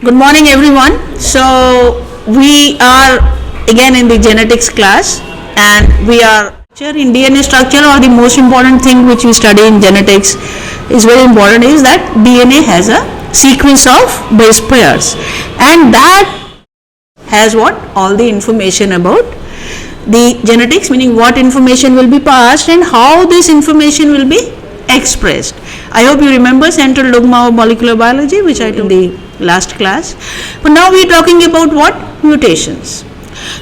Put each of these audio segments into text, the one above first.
Good morning everyone. So we are again in the genetics class and we are in DNA structure, or the most important thing which we study in genetics is very important is that DNA has a sequence of base pairs and that has what? All the information about the genetics, meaning what information will be passed and how this information will be expressed. I hope you remember central dogma of molecular biology which I took in the last class. But now we are talking about what? Mutations.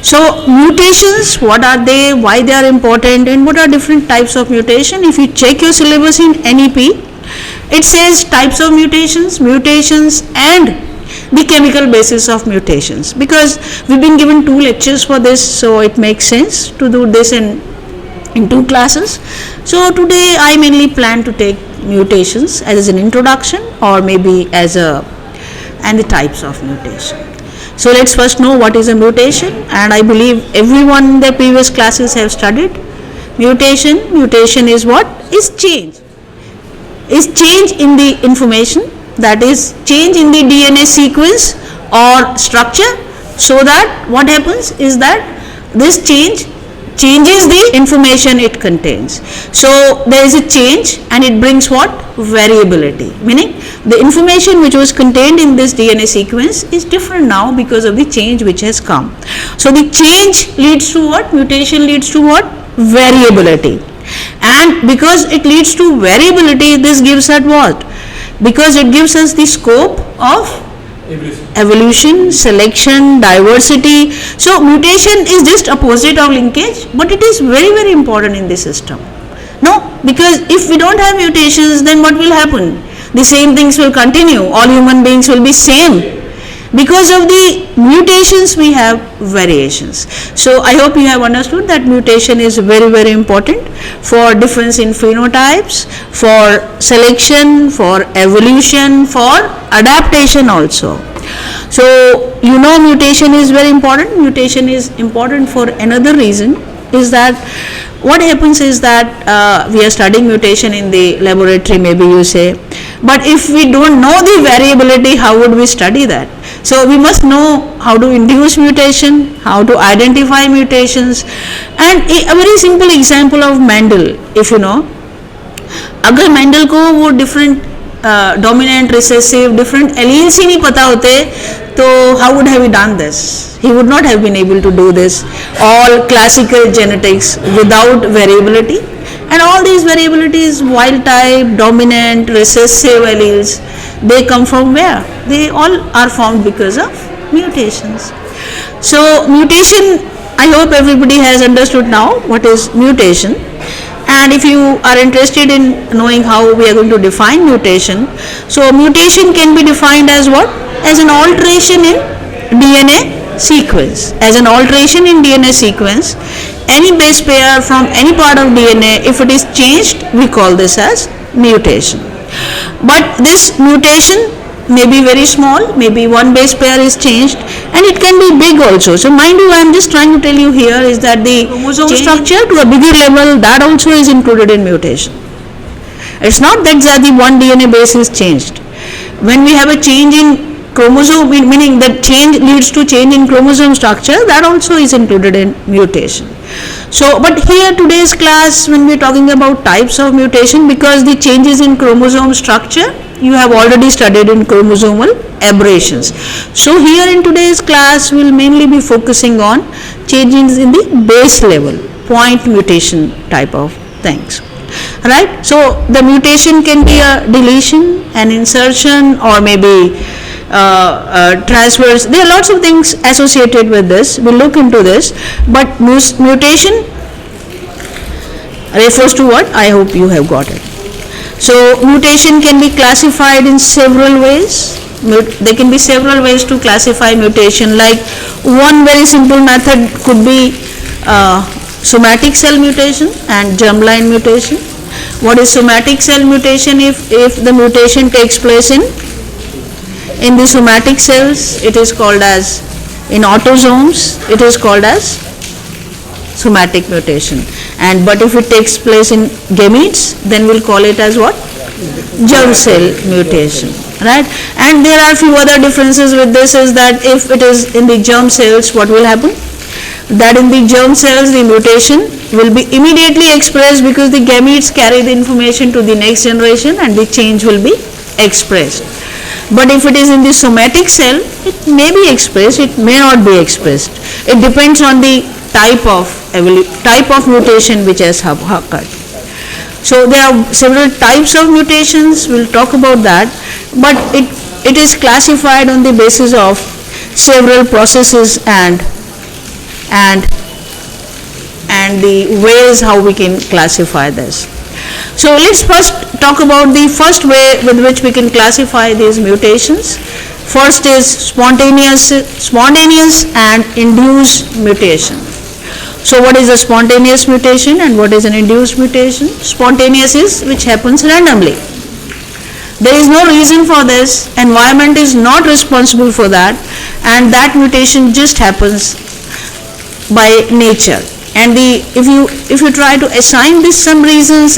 So mutations, what are they, why they are important, and what are different types of mutation? If you check your syllabus in NEP, it says types of mutations, mutations and the chemical basis of mutations, because we've been given 2 lectures for this, so it makes sense to do this in 2 classes. So today I mainly plan to take mutations as an introduction or maybe as and the types of mutation. So let's first know what is a mutation, and I believe everyone in their previous classes have studied mutation. Mutation is what? Is change. Is change in the information, that is change in the DNA sequence or structure, so that what happens is that this changes the information it contains. So there is a change and it brings what? Variability, meaning the information which was contained in this DNA sequence is different now because of the change which has come. So the change leads to what? Mutation leads to what? Variability. And because it leads to variability, this gives us what? Because it gives us the scope of evolution, selection, diversity. So mutation is just opposite of linkage, but it is very, very important in the system. No, because if we don't have mutations, then what will happen? The same things will continue. All human beings will be same. Because of the mutations, we have variations. So I hope you have understood that mutation is very, very important for difference in phenotypes, for selection, for evolution, for adaptation also. So you know mutation is very important. Mutation is important for another reason, is that what happens is that we are studying mutation in the laboratory, maybe you say, but if we don't know the variability, how would we study that? So we must know how to induce mutation, how to identify mutations, and a very simple example of Mendel, if you know, अगर Mendel को वो different dominant recessive different alleles ही नहीं पता होते, तो how would have he done this? He would not have been able to do this all classical genetics without variability. And all these variabilities, wild type, dominant, recessive alleles, they come from where? They all are formed because of mutations. So mutation, I hope everybody has understood now what is mutation. And if you are interested in knowing how we are going to define mutation, so mutation can be defined as what? As an alteration in DNA sequence. As an alteration in DNA sequence, any base pair from any part of DNA, if it is changed, we call this as mutation. But this mutation may be very small, maybe one base pair is changed, and it can be big also. So mind you, I am just trying to tell you here is that the chromosome structure to a bigger level, that also is included in mutation. It's not that the one DNA base is changed. When we have a change in chromosome, meaning that change leads to change in chromosome structure, that also is included in mutation. So, but here today's class, when we are talking about types of mutation, because the changes in chromosome structure, you have already studied in chromosomal aberrations. So here in today's class, we will mainly be focusing on changes in the base level, point mutation type of things. Right? So the mutation can be a deletion, an insertion, or maybe transfers. There are lots of things associated with this. We'll look into this. But mutation refers to what? I hope you have got it. So mutation can be classified in several ways. There can be several ways to classify mutation. Like one very simple method could be somatic cell mutation and germline mutation. What is somatic cell mutation? If the mutation takes place in the somatic cells, it is called as, in autosomes, it is called as somatic mutation. But if it takes place in gametes, then we'll call it as what? Germ cell mutation. right? And there are few other differences with this, is that if it is in the germ cells, what will happen? That in the germ cells the mutation will be immediately expressed because the gametes carry the information to the next generation and the change will be expressed. But if it is in the somatic cell, it may be expressed, it may not be expressed. It depends on the type of mutation which has occurred. So there are several types of mutations, we'll talk about that, but it is classified on the basis of several processes and the ways how we can classify this. So let's first talk about the first way with which we can classify these mutations. First is spontaneous and induced mutation. So what is a spontaneous mutation and what is an induced mutation? Spontaneous is which happens randomly. There is no reason for this, environment is not responsible for that, and that mutation just happens by nature. And if you try to assign this some reasons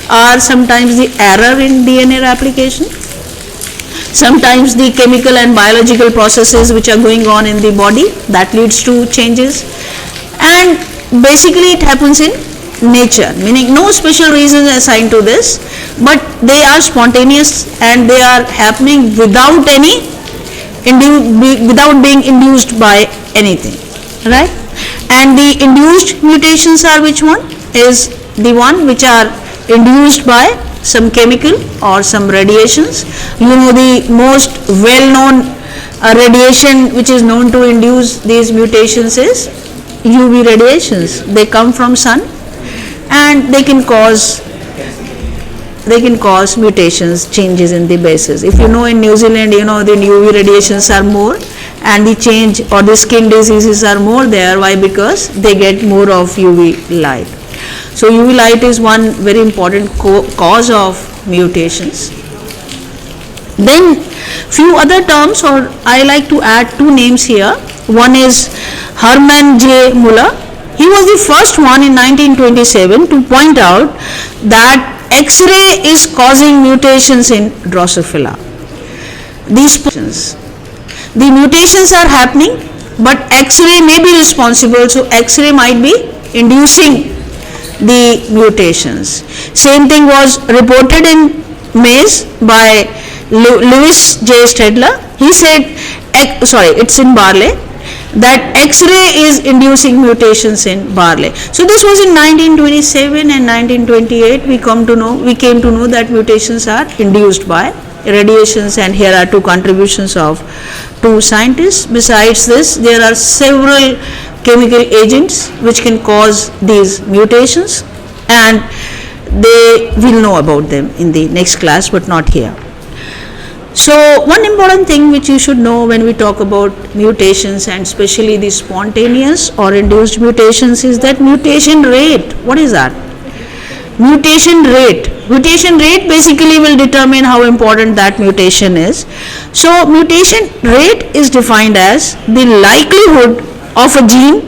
are sometimes the error in DNA replication, sometimes the chemical and biological processes which are going on in the body that leads to changes, and basically it happens in nature, meaning no special reasons assigned to this, but they are spontaneous and they are happening without being induced by anything, right? And the induced mutations are which one? Is the one which are induced by some chemical or some radiations. You know, the most well-known radiation which is known to induce these mutations is UV radiations. They come from sun and they can cause mutations, changes in the bases. If you know, in New Zealand, you know, the UV radiations are more and the change or the skin diseases are more there. Why? Because they get more of UV light. So UV light is one very important cause of mutations. Then few other terms, or I like to add two names here. One is Hermann J. Muller. He was the first one in 1927 to point out that X-ray is causing mutations in Drosophila. The mutations are happening, but X-ray may be responsible, so X-ray might be inducing the mutations. Same thing was reported in maize by Lewis J. Stedler. He said, it's in barley, that X-ray is inducing mutations in barley. So this was in 1927 and 1928 we came to know that mutations are induced by radiations, and here are two contributions of two scientists. Besides this, there are several chemical agents which can cause these mutations, and they will know about them in the next class, but not here. So one important thing which you should know when we talk about mutations, and especially the spontaneous or induced mutations, is that mutation rate. What is that? Mutation rate basically will determine how important that mutation is. So mutation rate is defined as the likelihood of a gene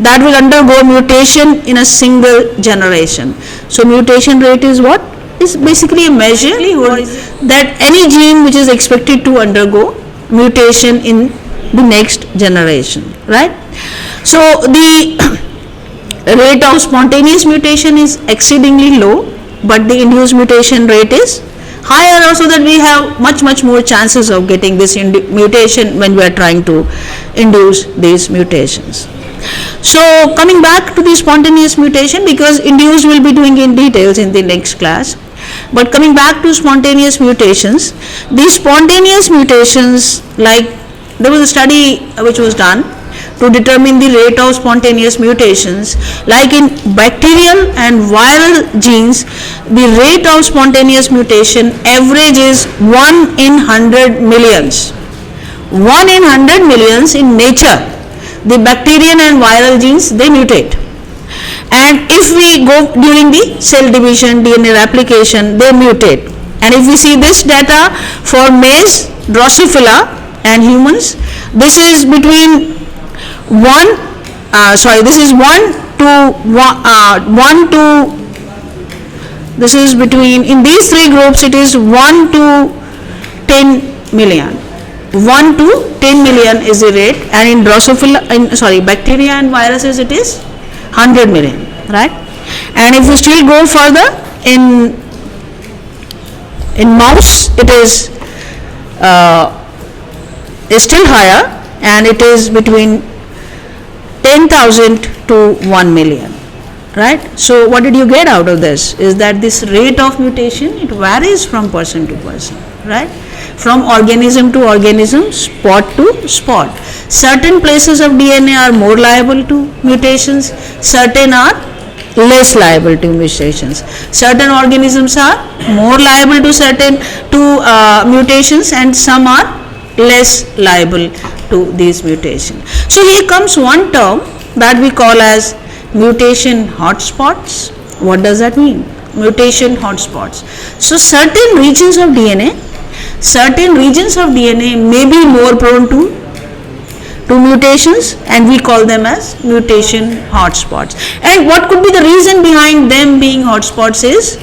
that will undergo mutation in a single generation. So mutation rate is what? Is basically a measure that any gene which is expected to undergo mutation in the next generation, right? So the rate of spontaneous mutation is exceedingly low, but the induced mutation rate is higher, so that we have much more chances of getting this mutation when we are trying to induce these mutations. So coming back to the spontaneous mutation, because induced will be doing in details in the next class, but coming back to spontaneous mutations, these spontaneous mutations, like there was a study which was done to determine the rate of spontaneous mutations, like in bacterial and viral genes, the rate of spontaneous mutation average is 1 in 100 millions. 1 in 100 millions in nature. The bacterial and viral genes, they mutate. And if we go during the cell division, DNA replication, they mutate. And if we see this data for maize, Drosophila and humans, this is between 1 to this is between, in these three groups it is 1 to 10 million. 1 to 10 million is the rate, and in bacteria and viruses it is 100 million, right? And if we still go further, in mouse it is still higher, and it is between 10,000 to 1 million, right? So what did you get out of this? Is that this rate of mutation, it varies from person to person, right? From organism to organism, spot to spot. Certain places of DNA are more liable to mutations, certain are less liable to mutations. Certain organisms are more liable to mutations, and some are less liable to these mutations. So here comes one term that we call as mutation hotspots. What does that mean? Mutation hotspots. So certain regions of DNA may be more prone to mutations, and we call them as mutation hotspots. And what could be the reason behind them being hotspots is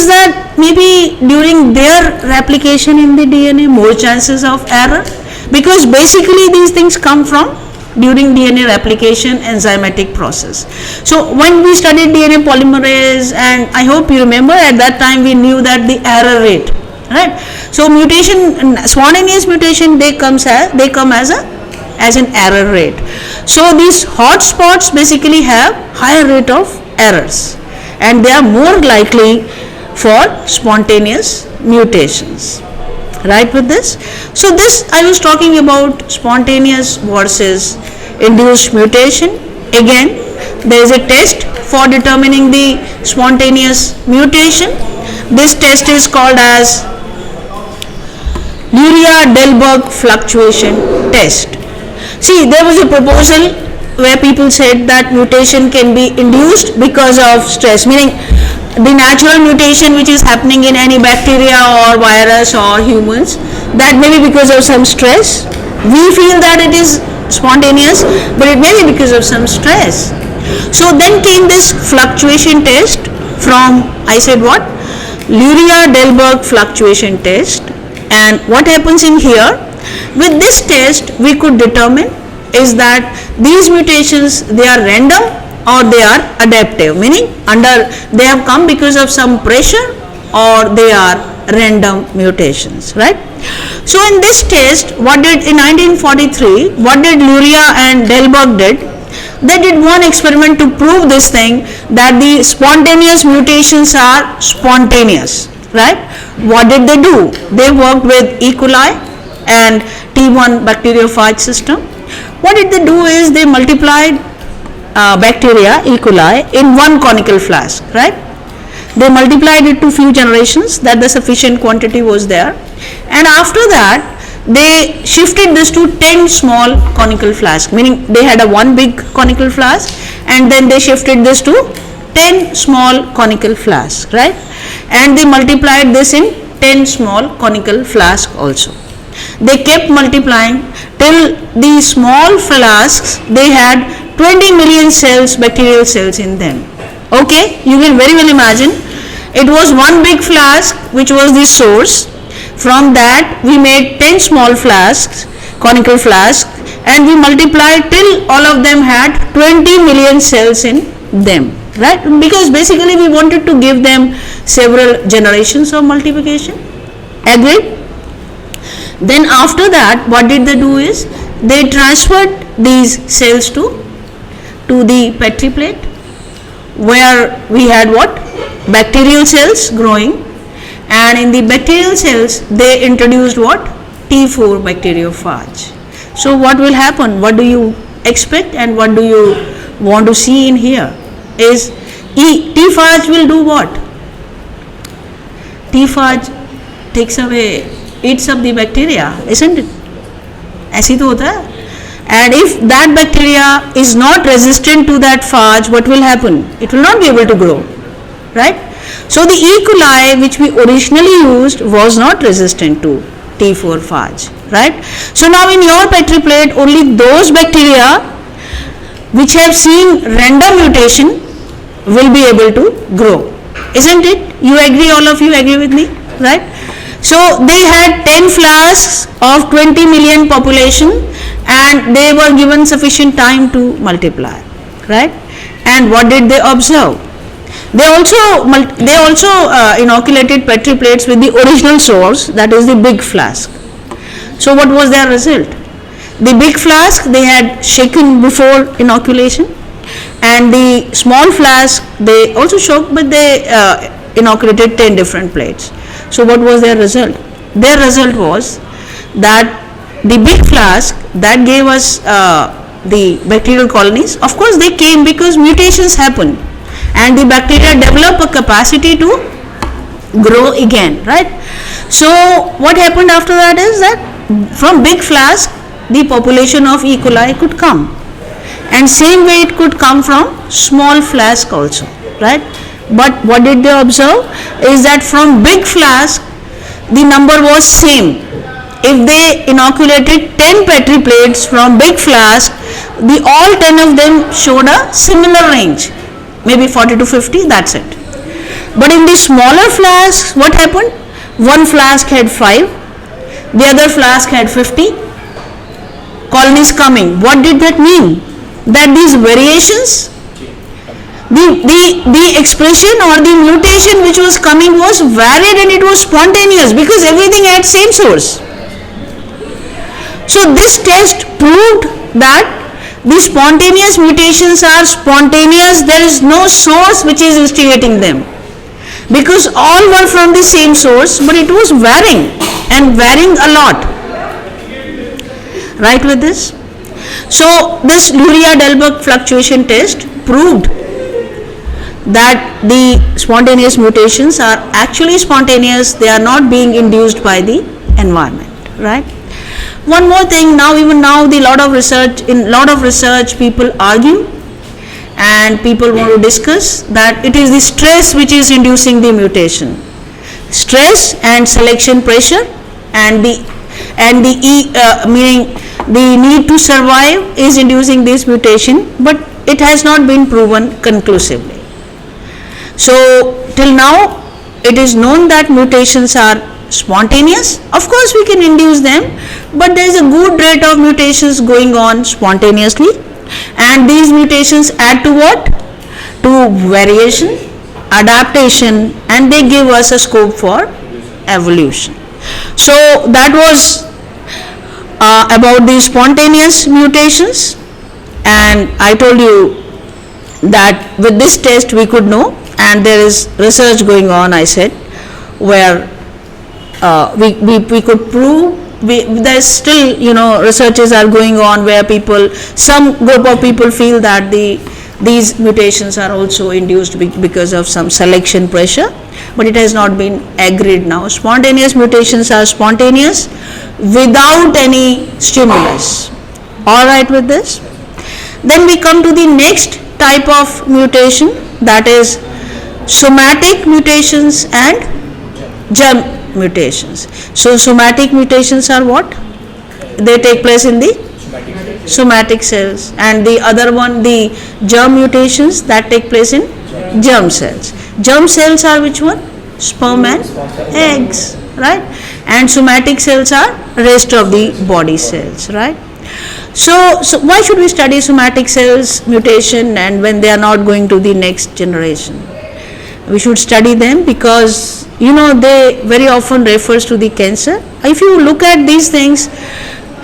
that maybe during their replication in the DNA, more chances of error, because basically these things come from during DNA replication enzymatic process. So when we studied DNA polymerase, and I hope you remember, at that time we knew that the error rate, right? So mutation, spontaneous mutation, they come as an error rate. So these hotspots basically have higher rate of errors, and they are more likely for spontaneous mutations. Right with this? So this I was talking about spontaneous versus induced mutation. Again, there is a test for determining the spontaneous mutation. This test is called as Luria-Delberg fluctuation test. See, there was a proposal where people said that mutation can be induced because of stress, meaning the natural mutation which is happening in any bacteria or virus or humans, that may be because of some stress. We feel that it is spontaneous, but it may be because of some stress. So then came this fluctuation test from, I said what? Luria-Delberg fluctuation test. And what happens in here? With this test, we could determine is that these mutations, they are random or they are adaptive, meaning they have come because of some pressure, or they are random mutations, right? So in this test, in 1943, what did Luria and Delberg did? They did one experiment to prove this thing, that the spontaneous mutations are spontaneous, right? What did they do? They worked with E. coli and T1 bacteriophage system. What did they do is they multiplied bacteria, E. coli, in one conical flask, right? They multiplied it to few generations, that the sufficient quantity was there, and after that they shifted this to 10 small conical flasks, meaning they had a one big conical flask and then they shifted this to 10 small conical flasks, right? And they multiplied this in 10 small conical flasks also. They kept multiplying till the small flasks, they had 20 million cells, bacterial cells in them. Okay, you can very well imagine, it was one big flask which was the source. From that we made 10 small flasks, conical flasks, and we multiplied till all of them had 20 million cells in them, right? Because basically we wanted to give them several generations of multiplication. Agreed? Then after that, what did they do is they transferred these cells to the Petri plate, where we had what? Bacterial cells growing, and in the bacterial cells they introduced what? T4 bacteriophage. So what will happen? What do you expect and what do you want to see in here is T-phage will do what? T-phage eats up the bacteria, isn't it? ऐसी तो होता है. And if that bacteria is not resistant to that phage, what will happen? It will not be able to grow, right? So the E. coli which we originally used was not resistant to T4 phage, right? So now in your Petri plate, only those bacteria which have seen random mutation will be able to grow, isn't it? You agree, all of you agree with me, right? So they had 10 flasks of 20 million population, and they were given sufficient time to multiply, right? And what did they observe? They also inoculated Petri plates with the original source, that is the big flask. So what was their result? The big flask they had shaken before inoculation, and the small flask they also shook, but they inoculated 10 different plates. So what was their result? Their result was that the big flask that gave us the bacterial colonies, of course they came because mutations happen and the bacteria develop a capacity to grow again, right? So what happened after that is that from big flask the population of E. coli could come, and same way it could come from small flask also, right? But what did they observe is that from big flask the number was same. If they inoculated 10 Petri plates from big flask, the all 10 of them showed a similar range, maybe 40 to 50, that's it. But in the smaller flasks, what happened? One flask had 5, the other flask had 50 colonies coming. What did that mean? That these variations, the expression or the mutation which was coming was varied and it was spontaneous because everything had same source. So this test proved that the spontaneous mutations are spontaneous, there is no source which is instigating them, because all were from the same source, but it was varying and varying a lot. Right with this? So this Luria-Delbruck fluctuation test proved that the spontaneous mutations are actually spontaneous, they are not being induced by the environment, right? One more thing, even now in lot of research people argue and people want to discuss that it is the stress which is inducing the mutation. Stress and selection pressure and meaning the need to survive is inducing this mutation, but it has not been proven conclusively. So till now it is known that mutations are spontaneous. Of course we can induce them, but there is a good rate of mutations going on spontaneously, and these mutations add to what? To variation, adaptation, and they give us a scope for evolution. So that was about the spontaneous mutations, and I told you that with this test we could know, and there is research going on, I said, where we could prove, there's still researches are going on where some group of people feel that these mutations are also induced because of some selection pressure, but it has not been agreed now. Spontaneous mutations are spontaneous without any stimulus. All right with this? Then we come to the next type of mutation, that is somatic mutations and germ mutations. So somatic mutations are what? They take place in the somatic cells, and the other one, the germ mutations, that take place in germ cells. Germ cells are which one? Sperm and eggs, right? And somatic cells are rest of the body cells, right? So why should we study somatic cells mutation and when they are not going to the next generation? We should study them because they very often refers to the cancer. If you look at these things,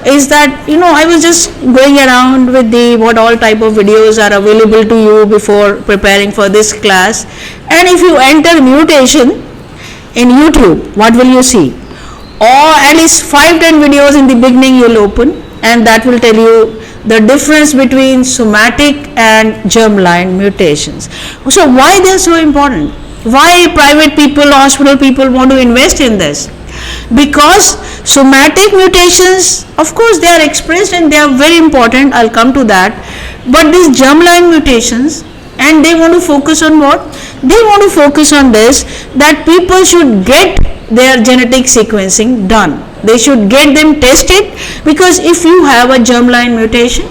is that I was just going around with what all type of videos are available to you before preparing for this class, and if you enter mutation in YouTube, what will you see? Or at least 5-10 videos in the beginning you will open, and that will tell you the difference between somatic and germline mutations. So why they are so important? Why private people, hospital people want to invest in this? Because somatic mutations, of course they are expressed and they are very important, I'll come to that, but these germline mutations, and they want to focus on what? They want to focus on this, that people should get their genetic sequencing done. They should get them tested, because if you have a germline mutation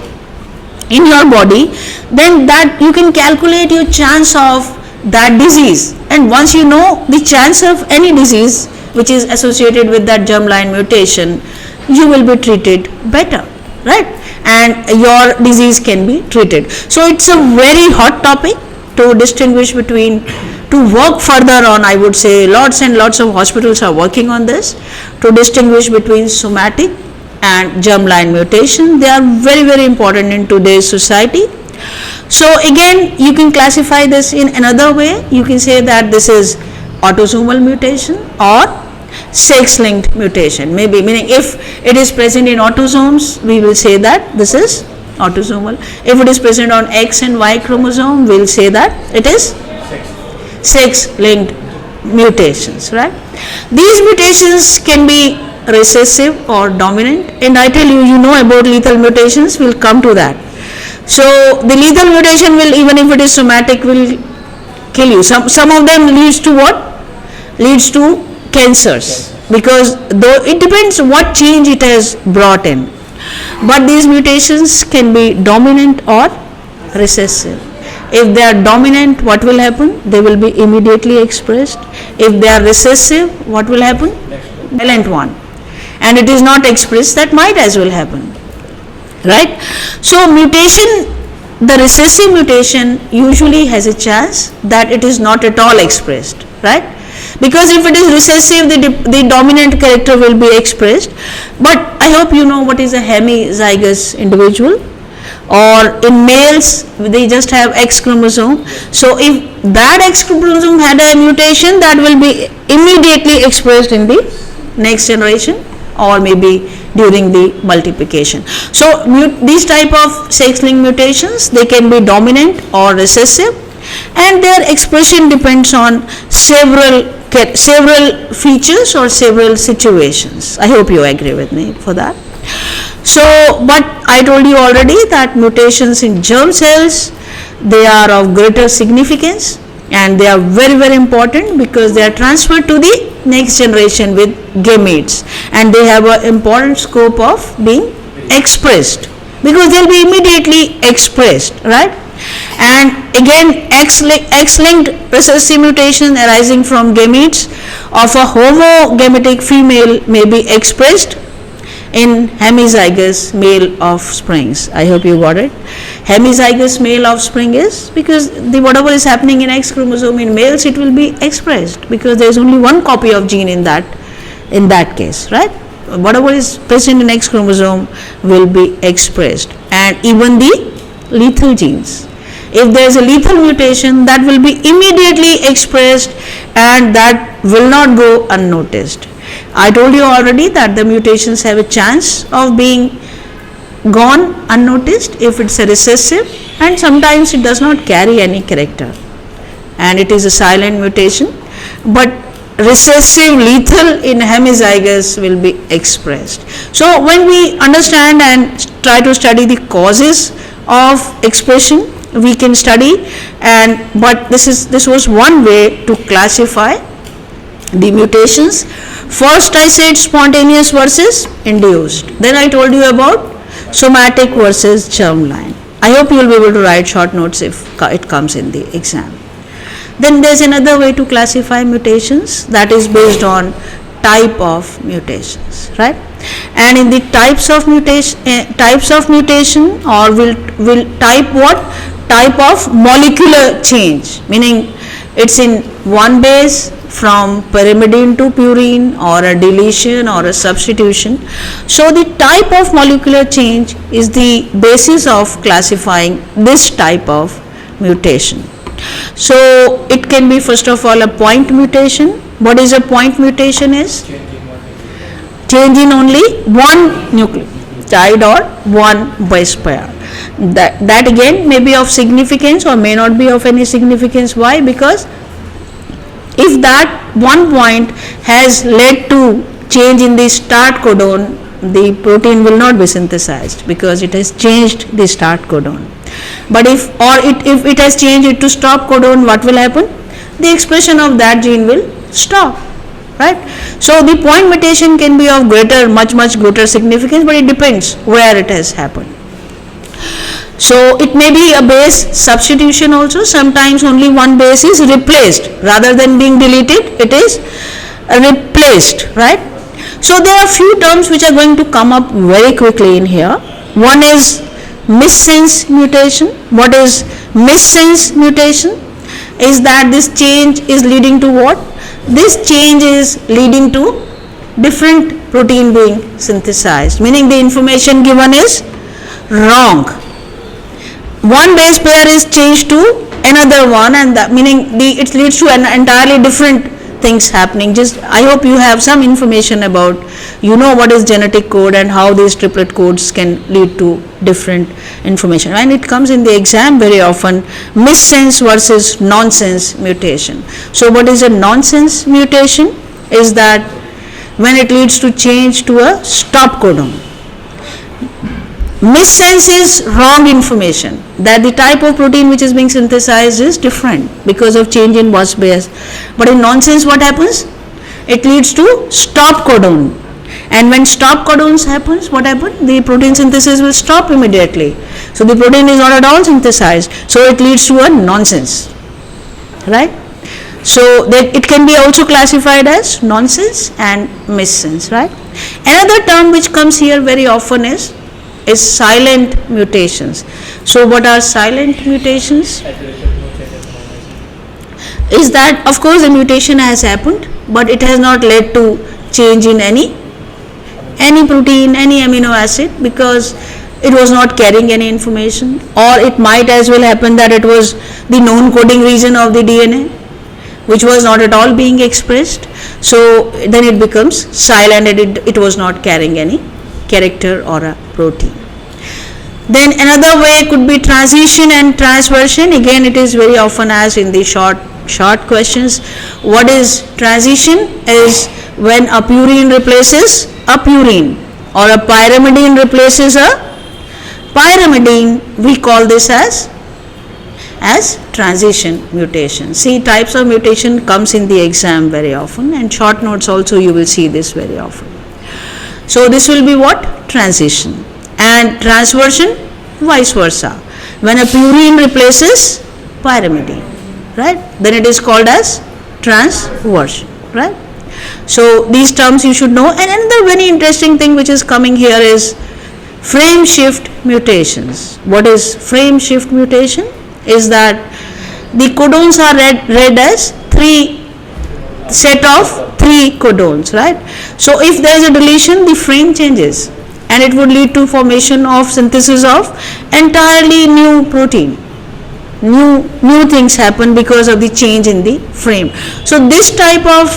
in your body, then that you can calculate your chance of that disease, and once you know the chance of any disease, which is associated with that germline mutation, you will be treated better, right? And your disease can be treated. So it's a very hot topic to distinguish between, to work further on. I would say lots and lots of hospitals are working on this to distinguish between somatic and germline mutation. They are very, very important in today's society. So again, you can classify this in another way. You can say that this is autosomal mutation or sex-linked mutation, maybe, meaning if it is present in autosomes, we will say that this is autosomal. If it is present on X and Y chromosome, we will say that it is sex-linked mutations, right? These mutations can be recessive or dominant, and I tell you, you know about lethal mutations, we will come to that. So the lethal mutation will, even if it is somatic, will kill you. Some of them leads to what? Leads to cancers, because though it depends what change it has brought in. But these mutations can be dominant or recessive. If they are dominant, what will happen? They will be immediately expressed. If they are recessive, what will happen? Silent one. And it is not expressed, that might as well happen. Right? So mutation, the recessive mutation usually has a chance that it is not at all expressed. Right? Because if it is recessive, the dominant character will be expressed. But I hope you know what is a hemizygous individual, or in males they just have X chromosome. So if that X chromosome had a mutation, that will be immediately expressed in the next generation, or maybe during the multiplication. So these type of sex-linked mutations, they can be dominant or recessive, and their expression depends on several features or several situations. I hope you agree with me for that. So, but I told you already that mutations in germ cells, they are of greater significance, and they are very, very important because they are transferred to the next generation with gametes, and they have an important scope of being expressed, because they will be immediately expressed, right? And again, X-linked recessive mutation arising from gametes of a homogametic female may be expressed in hemizygous male offsprings. I hope you got it. Hemizygous male offspring is because whatever is happening in X chromosome in males, it will be expressed because there is only one copy of gene in that case, right? Whatever is present in X chromosome will be expressed, and even the lethal genes. If there is a lethal mutation, that will be immediately expressed, and that will not go unnoticed. I told you already that the mutations have a chance of being gone unnoticed if it's a recessive, and sometimes it does not carry any character and it is a silent mutation, but recessive lethal in hemizygous will be expressed. So when we understand and try to study the causes of expression, we can study, but this was one way to classify the mutations. First I said spontaneous versus induced, then I told you about somatic versus germline. I hope you will be able to write short notes if it comes in the exam. Then there is another way to classify mutations, that is based on type of mutations, right? And in the types of mutation, or will type what? Type of molecular change, meaning it's in one base from pyrimidine to purine, or a deletion or a substitution. So the type of molecular change is the basis of classifying this type of mutation. So it can be first of all a point mutation. What is a point mutation is? Change in only one nucleotide or one base pair. That again may be of significance or may not be of any significance. Why? Because if that one point has led to change in the start codon, the protein will not be synthesized because it has changed the start codon. But if it has changed it to stop codon, what will happen? The expression of that gene will stop, right? So the point mutation can be of much greater significance, but it depends where it has happened. So it may be a base substitution also. Sometimes only one base is replaced, rather than being deleted, it is replaced, right? So there are few terms which are going to come up very quickly in here. One is missense mutation. What is missense mutation? Is that this change is leading to what? This change is leading to different protein being synthesized, meaning the information given is wrong. One base pair is changed to another one, and that meaning it leads to an entirely different things happening. Just I hope you have some information about, what is genetic code and how these triplet codes can lead to different information, and it comes in the exam very often. Missense versus nonsense mutation. So what is a nonsense mutation? Is that when it leads to change to a stop codon. Missense is wrong information, that the type of protein which is being synthesized is different because of change in was base. But in nonsense, what happens? It leads to stop codon, and when stop codons happens, what happens? The protein synthesis will stop immediately. So the protein is not at all synthesized. So it leads to a nonsense, right? So that it can be also classified as nonsense and missense, right? Another term which comes here very often is silent mutations. So what are silent mutations? Is that of course a mutation has happened, but it has not led to change in any protein, any amino acid, because it was not carrying any information, or it might as well happen that it was the known coding region of the DNA which was not at all being expressed. So then it becomes silent and it was not carrying any character or a protein. Then another way could be transition and transversion. Again, it is very often asked in the short questions. What is transition? Is when a purine replaces a purine, or a pyrimidine replaces a pyrimidine. We call this as transition mutation. See, types of mutation comes in the exam very often, and short notes also you will see this very often. So this will be what? Transition. And transversion, vice versa. When a purine replaces pyrimidine, right? Then it is called as transversion, right? So these terms you should know. And another very interesting thing which is coming here is frame shift mutations. What is frame shift mutation? Is that the codons are read as set of three codons, right? So if there is a deletion, the frame changes, and it would lead to formation of synthesis of entirely new protein. New things happen because of the change in the frame. So this type of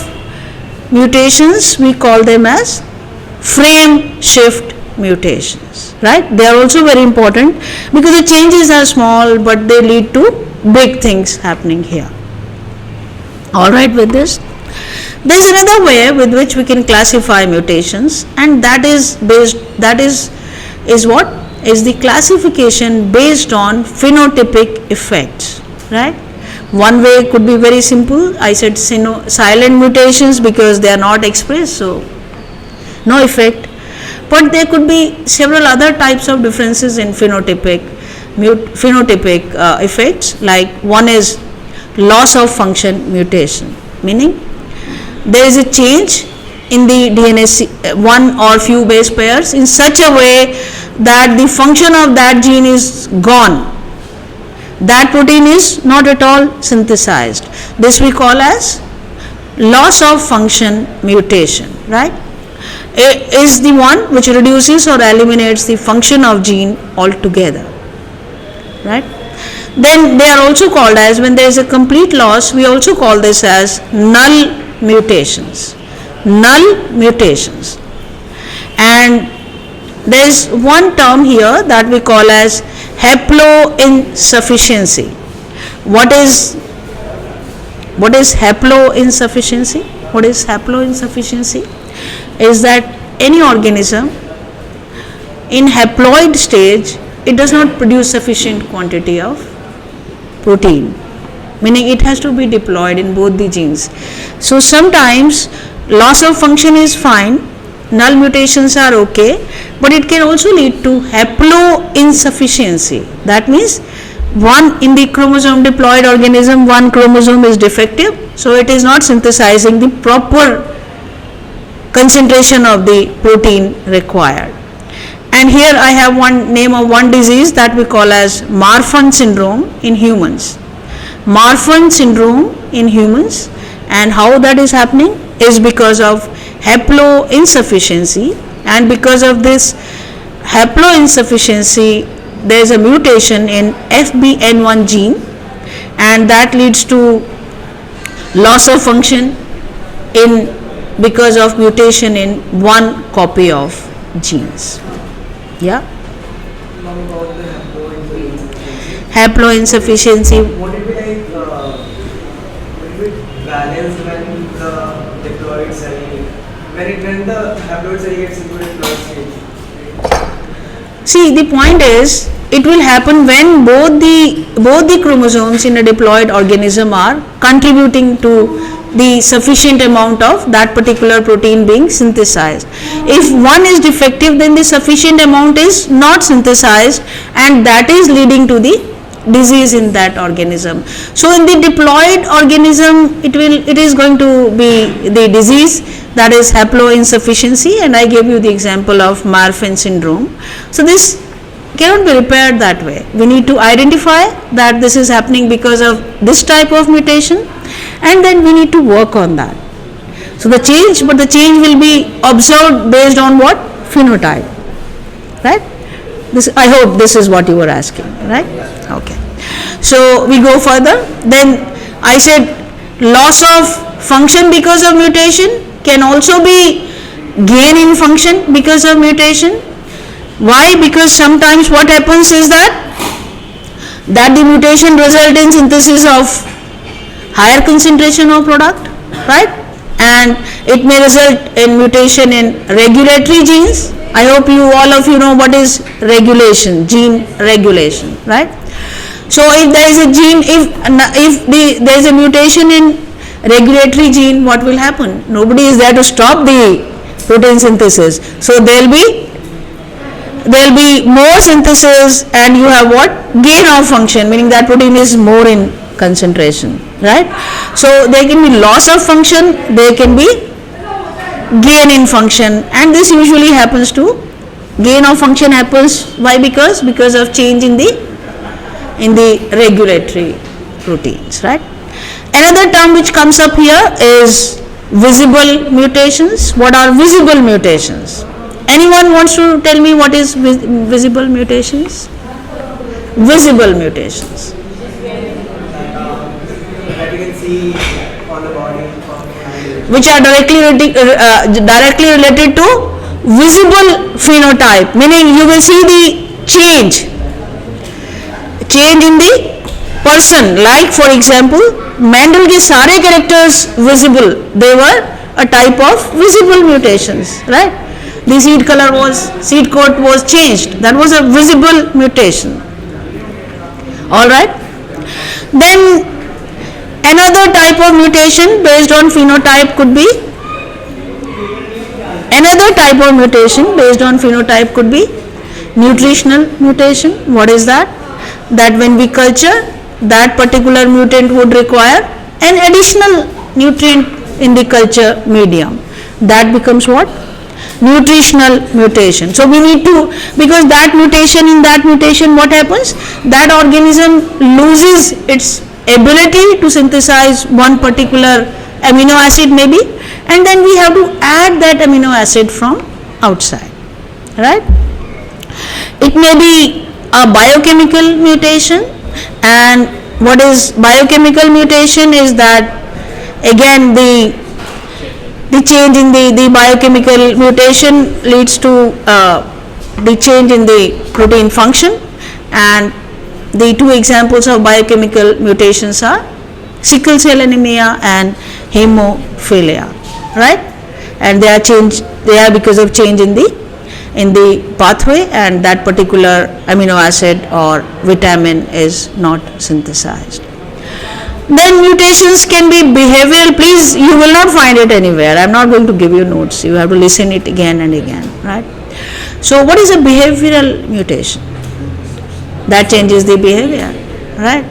mutations we call them as frame shift mutations, right? They are also very important because the changes are small, but they lead to big things happening here. All right with this? There is another way with which we can classify mutations, and that is what? Is the classification based on phenotypic effects, right? One way could be very simple. I said silent mutations because they are not expressed, so no effect. But there could be several other types of differences in phenotypic effects. Like one is loss of function mutation, meaning there is a change in the DNA, one or few base pairs, in such a way that the function of that gene is gone. That protein is not at all synthesized. This we call as loss of function mutation, right? It is the one which reduces or eliminates the function of gene altogether, right? Then they are also called as, when there is a complete loss, we also call this as null mutations. Null mutations. And there is one term here that we call as haploinsufficiency. What is haploinsufficiency? What is haploinsufficiency? Is that any organism in haploid stage, it does not produce sufficient quantity of protein, meaning it has to be deployed in both the genes. So sometimes loss of function is fine, null mutations are okay, but it can also lead to haploinsufficiency. That means one in the chromosome deployed organism, one chromosome is defective, so it is not synthesizing the proper concentration of the protein required. And here I have one name of one disease that we call as Marfan syndrome in humans. Marfan syndrome in humans, and how that is happening is because of haploinsufficiency, and because of this haploinsufficiency there is a mutation in FBN1 gene, and that leads to loss of function in because of mutation in one copy of genes. Yeah. Haploinsufficiency. Would it be like balanced when the diploid cell, when the haploid cell gets into diploid stage? See, the point is, it will happen when both the chromosomes in a diploid organism are contributing to the sufficient amount of that particular protein being synthesized. If one is defective, then the sufficient amount is not synthesized, and that is leading to the disease in that organism. So in the diploid organism, it is going to be the disease, that is haploinsufficiency, and I gave you the example of Marfan syndrome. So this cannot be repaired that way. We need to identify that this is happening because of this type of mutation, and then we need to work on that. So the change will be observed based on what? Phenotype, right? This, I hope this is what you were asking, right? Okay. So we go further. Then I said loss of function because of mutation can also be gain in function because of mutation. Why? Because sometimes what happens is that the mutation results in synthesis of higher concentration of product, right? And it may result in mutation in regulatory genes. I hope all of you know what is regulation, gene regulation, right? So if there is a gene, if there is a mutation in regulatory gene, what will happen? Nobody is there to stop the protein synthesis. So there will be more synthesis, and you have what? Gain of function, meaning that protein is more in concentration, right? So there can be loss of function, there can be gain in function, and this usually happens to gain of function happens. Why? Because of change in the regulatory proteins, right? Another term which comes up here is visible mutations. What are visible mutations? Anyone wants to tell me what is visible mutations? Visible mutations. That you can see on the body. Which are directly related to visible phenotype, meaning you will see the change in the person. Like for example, Mendel के सारे characters visible, they were a type of visible mutations, right? The seed coat was changed, that was a visible mutation. All right. Then another type of mutation based on phenotype could be nutritional mutation. What is that? That when we culture, that particular mutant would require an additional nutrient in the culture medium. That becomes what? Nutritional mutation. So we need to, because in that mutation what happens? That organism loses its ability to synthesize one particular amino acid maybe, and then we have to add that amino acid from outside, right? It may be a biochemical mutation, and what is biochemical mutation is that again the change in the biochemical mutation leads to the change in the protein function, and the two examples of biochemical mutations are sickle cell anemia and hemophilia, right? And they are because of change in the pathway, and that particular amino acid or vitamin is not synthesized. Then mutations can be behavioral. Please, you will not find it anywhere. I am not going to give you notes. You have to listen it again and again, right? So what is a behavioral mutation? That changes the behavior, right?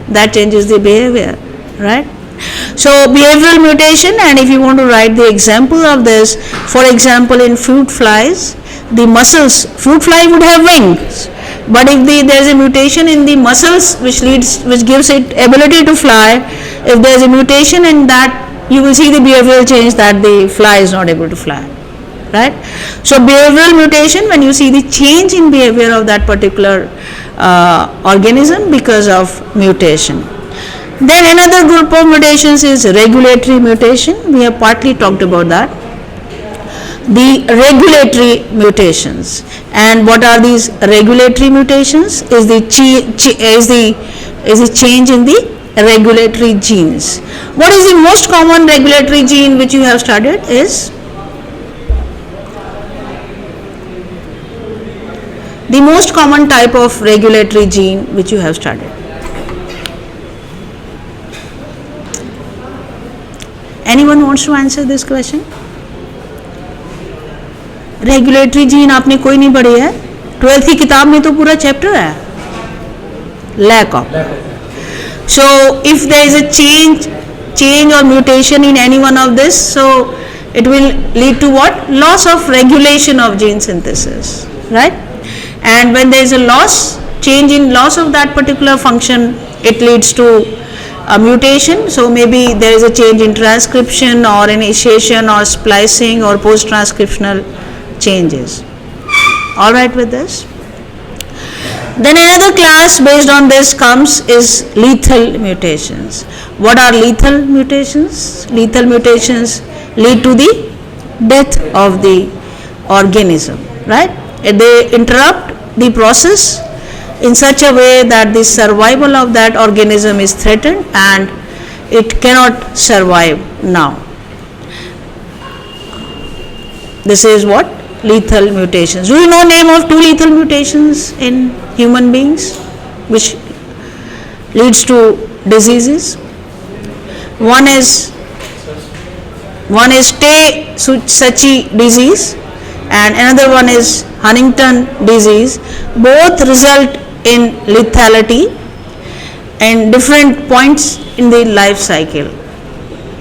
So behavioral mutation, and if you want to write the example of this, for example in fruit flies, the muscles, fruit fly would have wings, but if there is a mutation in the muscles which gives it ability to fly, if there is a mutation in that, you will see the behavioral change that the fly is not able to fly, right? So behavioral mutation, when you see the change in behavior of that particular organism because of mutation. Then another group of mutations is regulatory mutation. We have partly talked about that. The regulatory mutations, and what are these regulatory mutations? Is the change in the regulatory genes. What is the most common regulatory gene which you have studied? Is the most common type of regulatory gene which you have studied. Anyone wants to answer this question? Regulatory gene आपने कोई नहीं पढ़ी है, 12th की किताब में तो पूरा चैप्टर है, lack of. So if there is a change or mutation in any one of this, so it will lead to what? Loss of regulation of gene synthesis, right? And when there is a change in loss of that particular function, it leads to a mutation. So maybe there is a change in transcription or initiation or splicing or post-transcriptional changes. All right with this? Then another class based on this comes is lethal mutations. What are lethal mutations? Lethal mutations lead to the death of the organism, right? They interrupt the process in such a way that the survival of that organism is threatened and it cannot survive now. This is what? Lethal mutations. Do you know name of 2 lethal mutations in human beings which leads to diseases? One is Tay-Sachs disease and another one is Huntington disease. Both result in lethality and different points in the life cycle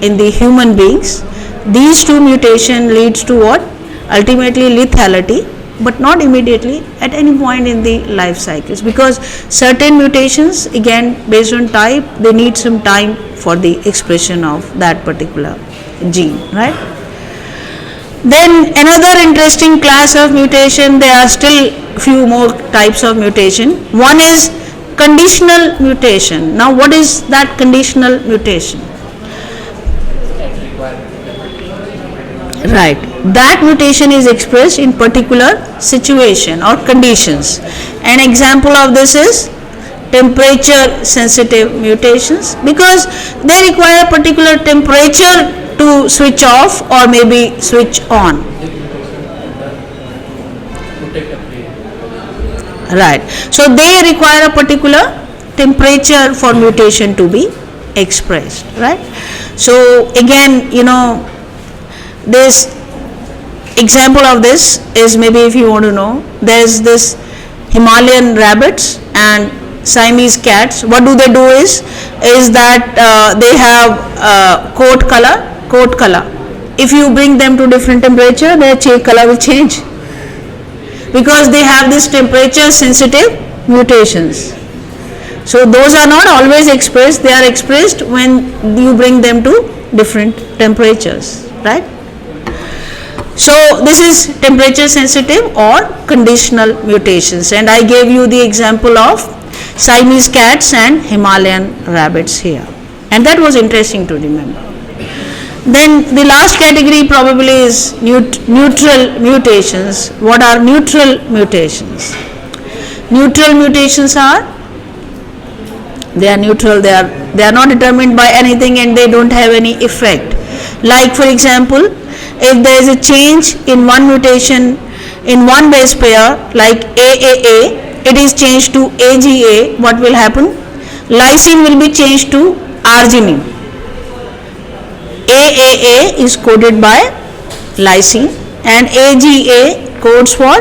in the human beings. These 2 mutations leads to what? Ultimately lethality, but not immediately, at any point in the life cycles, because certain mutations, again based on type, they need some time for the expression of that particular gene, right? Then another interesting class of mutation, there are still few more types of mutation. One is conditional mutation. Now what is that conditional mutation? Right, that mutation is expressed in particular situation or conditions. An example of this is temperature sensitive mutations, because they require particular temperature to switch off or maybe switch on. Right, so they require a particular temperature for mutation to be expressed, right? So again, this example of this is, maybe if you want to know, there is this Himalayan rabbits and Siamese cats. What do they do is that they have coat color. If you bring them to different temperature, their color will change, because they have this temperature sensitive mutations. So those are not always expressed, they are expressed when you bring them to different temperatures, right? So this is temperature sensitive or conditional mutations, and I gave you the example of Siamese cats and Himalayan rabbits here, and that was interesting to remember. Then the last category probably is neutral mutations. What are neutral mutations? Neutral mutations are, they are neutral, they are not determined by anything and they don't have any effect. Like for example, if there is a change in one mutation in one base pair, like AAA, it is changed to AGA, what will happen? Lysine will be changed to arginine. AAA is coded by lysine and AGA codes for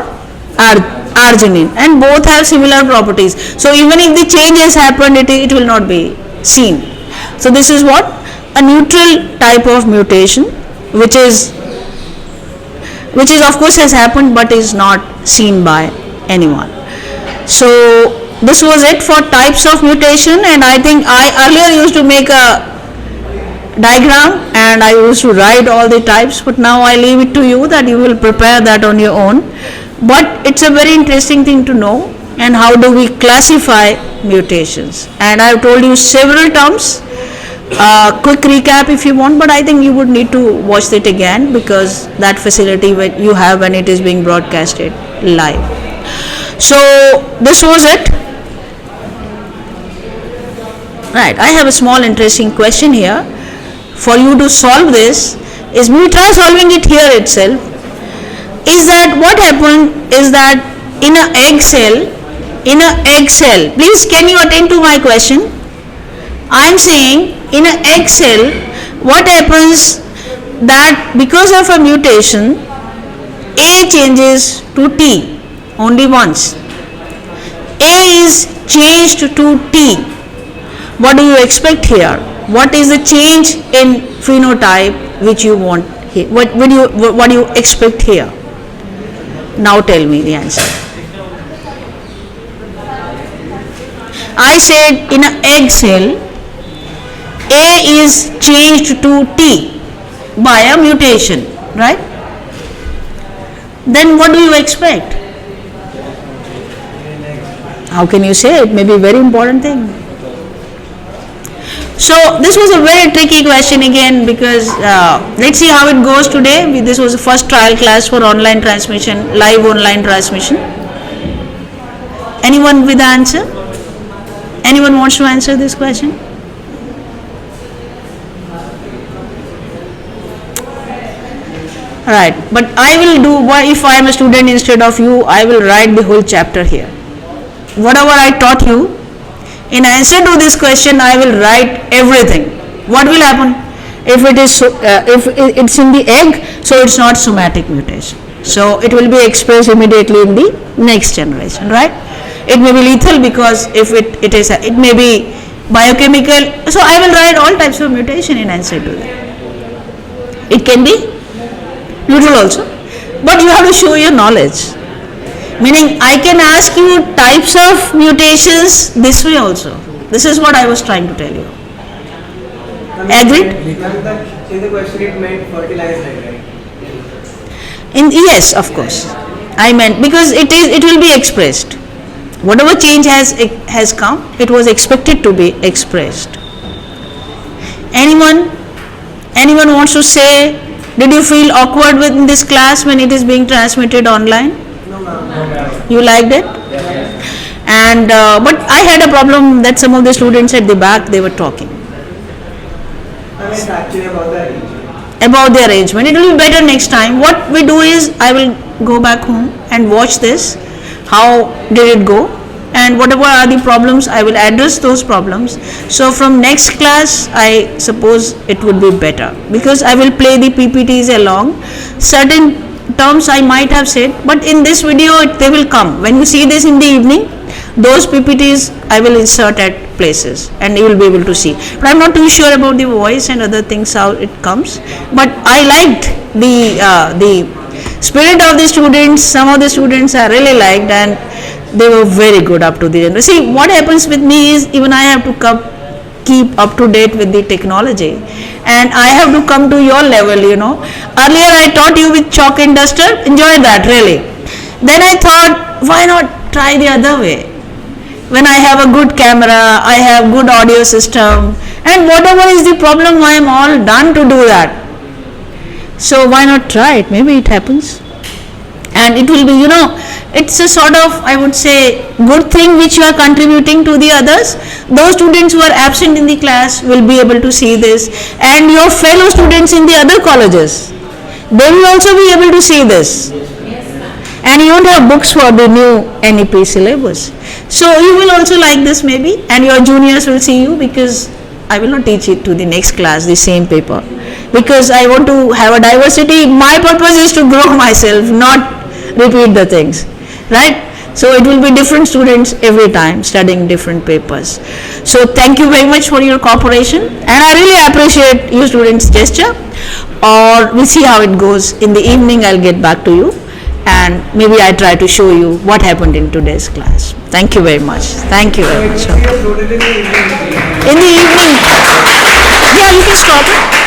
arginine, and both have similar properties. So even if the change has happened, it will not be seen. So this is what a neutral type of mutation, which is of course has happened but is not seen by anyone. So this was it for types of mutation, and I think I earlier used to make a diagram and I used to write all the types, but now I leave it to you that you will prepare that on your own. But it's a very interesting thing to know, and how do we classify mutations. And I have told you several terms. Quick recap if you want, but I think you would need to watch it again, because that facility you have when it is being broadcasted live. So this was it. Right, I have a small interesting question here for you to solve this. Is we try solving it here itself. Is that what happened is that in an egg cell, please can you attend to my question? I am saying in an egg cell, what happens that because of a mutation, A changes to T only once. A is changed to T. What do you expect here? What is the change in phenotype which you want here? What do you expect here? Now tell me the answer. I said in an egg cell, A is changed to T by a mutation, right? Then what do you expect? How can you say it? May be a very important thing. So this was a very tricky question again, because let's see how it goes today. This was the first trial class for online transmission, live online transmission. Anyone with the answer? Anyone wants to answer this question? Alright, but I will do, if I am a student instead of you, I will write the whole chapter here. Whatever I taught you, in answer to this question, I will write everything. What will happen? If it is if it's in the egg, so it's not somatic mutation. So it will be expressed immediately in the next generation, right? It may be lethal because if it may be biochemical. So I will write all types of mutation in answer to that. It can be neutral also, but you have to show your knowledge. Meaning I can ask you types of mutations this way also. This is what I was trying to tell you. Agreed? In the question it meant fertilized egg, right? Yes, of course. I meant because it will be expressed. Whatever change has come, it was expected to be expressed. Anyone wants to say, did you feel awkward with this class when it is being transmitted online? No, ma'am. You liked it? Yes. And but I had a problem that some of the students at the back, they were talking I meant actually about the arrangement. about the arrangement. It will be better next time. What we do is I will go back home and watch this. How did it go? And whatever are the problems, I will address those problems. So from next class, I suppose it would be better, because I will play the PPTs along. Certain terms I might have said, but in this video they will come. When you see this in the evening, those PPTs I will insert at places and you will be able to see. But I am not too sure about the voice and other things, how it comes. But I liked the spirit of the students. Some of the students I really liked, and they were very good up to the end. See, what happens with me is even I have to keep up to date with the technology, and I have to come to your level, Earlier I taught you with chalk and duster, enjoyed that really. Then I thought, why not try the other way? When I have a good camera, I have good audio system, and whatever is the problem, I am all done to do that. So why not try it? Maybe it happens. And it will be, it's a sort of, I would say, good thing which you are contributing to the others. Those students who are absent in the class will be able to see this, and your fellow students in the other colleges, they will also be able to see this. And you don't have books for the new NEP syllabus. So you will also like this maybe, and your juniors will see you, because I will not teach it to the next class, the same paper, because I want to have a diversity. My purpose is to grow myself, not repeat the things, right? So it will be different students every time studying different papers. So thank you very much for your cooperation, and I really appreciate you students' gesture. Or we'll see how it goes. In the evening I'll get back to you, and maybe I try to show you what happened in today's class. Thank you very much. Thank you very much. In the evening, yeah, you can stop it.